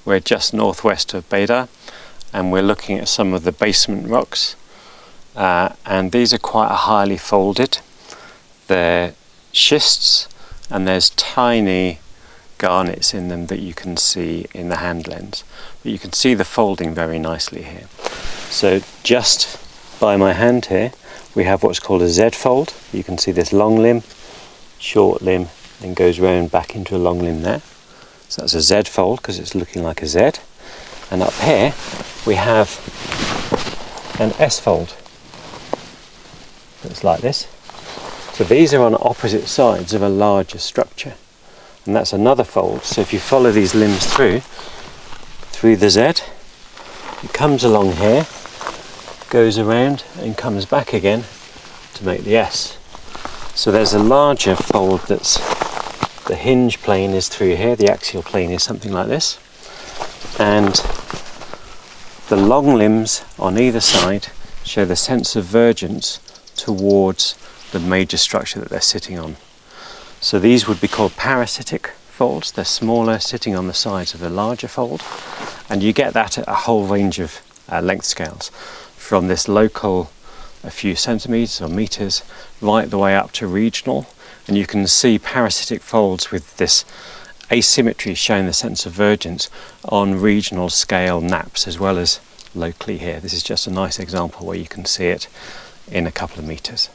We're just northwest of Bedar, and we're looking at some of the basement rocks, and these are quite highly folded. They're schists, and there's tiny garnets in them that you can see in the hand lens, but you can see the folding very nicely here. So just by my hand here we have what's called a Z fold. You can see this long limb, short limb, then goes round back into a long limb there. So that's a Z fold because it's looking like a Z. And up here we have an S fold that's like this. So these are on opposite sides of a larger structure, and that's another fold. So if you follow these limbs through the Z, it comes along here, goes around and comes back again to make the S. So there's a larger fold that's, the hinge plane is through here, the axial plane is something like this, and the long limbs on either side show the sense of vergence towards the major structure that they're sitting on. So these would be called parasitic folds. They're smaller, sitting on the sides of a larger fold, and you get that at a whole range of length scales, from this local a few centimeters or meters right the way up to regional. And you can see parasitic folds with this asymmetry showing the sense of vergence on regional scale naps as well as locally here. This is just a nice example where you can see it in a couple of meters.